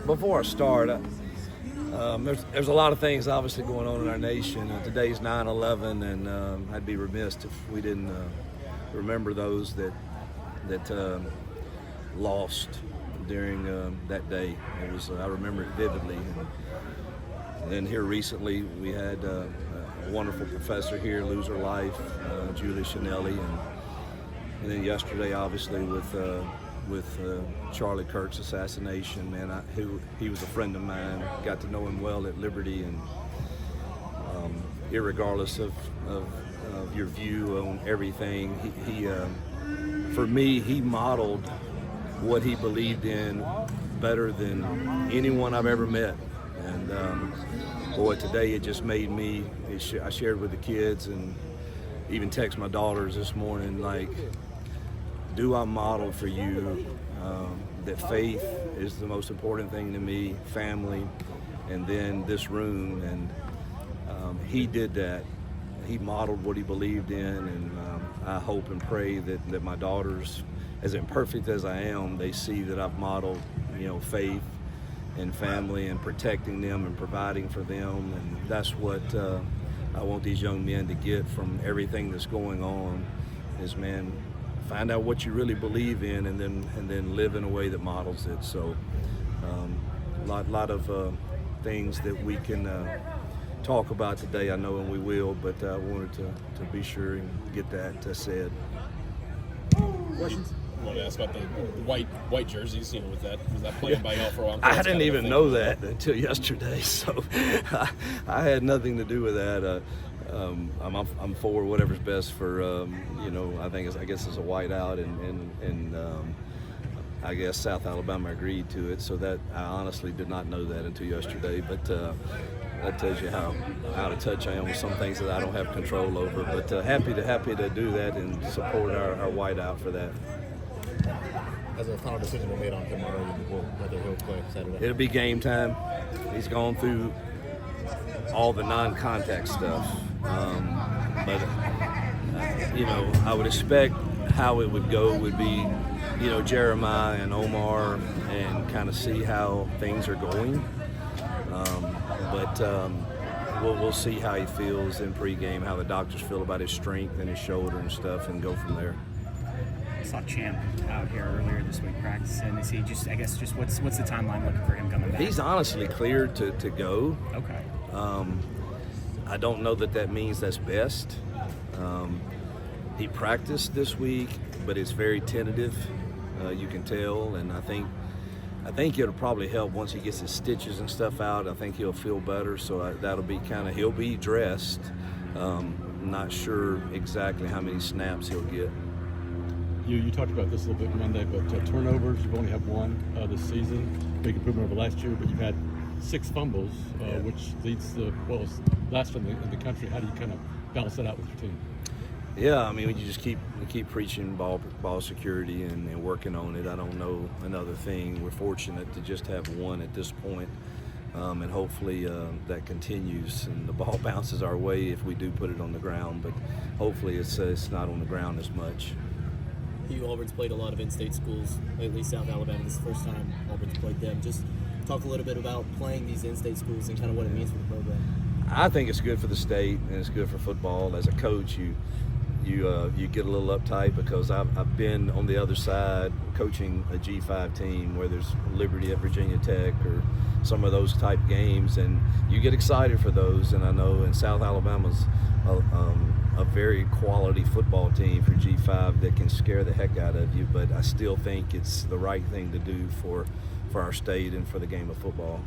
before I start, there's a lot of things obviously going on in our nation. Today's 9/11, and I'd be remiss if we didn't remember those that lost during that day. It was I remember it vividly. And then here recently, we had a wonderful professor here lose her life, Julie Chanelli, and then yesterday, obviously, with Charlie Kirk's assassination, man, he was a friend of mine. Got to know him well at Liberty, and irregardless of your view on everything, he for me, he modeled what he believed in better than anyone I've ever met. And boy, today it just made me. I shared with the kids and even text my daughters this morning, like, do I model for you that faith is the most important thing to me, family, and then this room. And he did that. He modeled what he believed in, and I hope and pray that my daughters, as imperfect as I am, they see that I've modeled, faith and family and protecting them and providing for them. And that's what I want these young men to get from everything that's going on is, man, find out what you really believe in, and then live in a way that models it. So lot of things that we can talk about today, I know, and we will, but I wanted to be sure and get that said. Questions? I wanted to ask about the white jerseys. Was that played by y'all for a long time? I didn't even know that until yesterday, so I had nothing to do with that. I'm for whatever's best for I guess it's a white out, and I guess South Alabama agreed to it. So that I honestly did not know that until yesterday, but that tells you how out of touch I am with some things that I don't have control over. But happy to do that and support our white out for that. Has a final decision been made on tomorrow whether he'll play Saturday? It'll be game time. He's gone through all the non-contact stuff. But I would expect how it would go would be, Jeremiah and Omar, and kind of see how things are going. But we'll see how he feels in pregame, how the doctors feel about his strength and his shoulder and stuff, and go from there. I saw Champ out here earlier this week practicing. Is he just what's the timeline looking for him coming back? He's honestly cleared to go. Okay. I don't know that means that's best. He practiced this week, but it's very tentative. You can tell, and I think it'll probably help once he gets his stitches and stuff out. I think he'll feel better, so that'll be he'll be dressed. Not sure exactly how many snaps he'll get. You talked about this a little bit Monday, but turnovers, you've only had one this season. Big improvement over last year, but you've had 6 fumbles, which leads last in the country. How do you kind of balance that out with your team? Yeah, I mean, you just keep preaching ball security and working on it. I don't know another thing. We're fortunate to just have one at this point, and hopefully that continues and the ball bounces our way if we do put it on the ground. But hopefully it's not on the ground as much. Hugh, Auburn's played a lot of in-state schools, at least South Alabama. This is the first time Auburn's played them. Just talk a little bit about playing these in-state schools and kind of what it means for the program. I think it's good for the state and it's good for football. As a coach, you get a little uptight because I've been on the other side coaching a G5 team where there's Liberty at Virginia Tech or some of those type games, and you get excited for those. And I know in South Alabama's a very quality football team for G5 that can scare the heck out of you, but I still think it's the right thing to do for our state and for the game of football.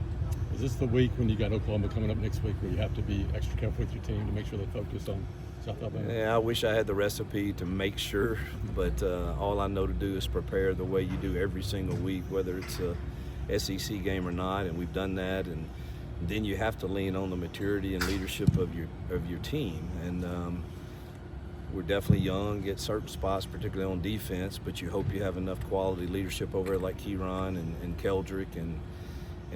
Is this the week when you got Oklahoma coming up next week where you have to be extra careful with your team to make sure they focus on South Alabama? Yeah, I wish I had the recipe to make sure, but all I know to do is prepare the way you do every single week, whether it's a SEC game or not, and we've done that. And then you have to lean on the maturity and leadership of your team. And we're definitely young at certain spots, particularly on defense, but you hope you have enough quality leadership over there like Kieran and Keldrick and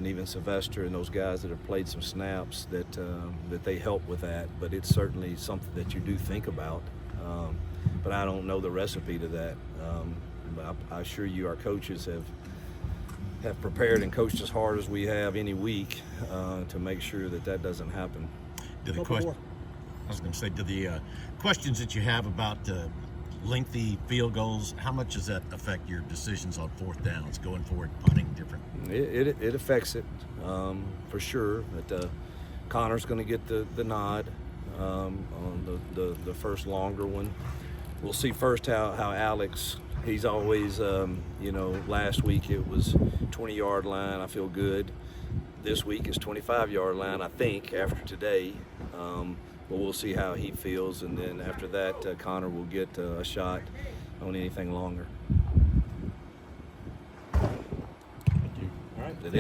even Sylvester and those guys that have played some snaps that they help with that. But it's certainly something that you do think about. But I don't know the recipe to that. But I assure you our coaches have prepared and coached as hard as we have any week to make sure that that doesn't happen. To the question, I was going to say, to the questions that you have about lengthy field goals, how much does that affect your decisions on fourth downs, going forward, punting different? It affects it for sure. But Connor's going to get the nod on the first longer one. We'll see first how Alex. He's always, last week it was 20-yard line. I feel good. This week is 25-yard line, I think, after today. But we'll see how he feels. And then after that, Connor will get a shot on anything longer.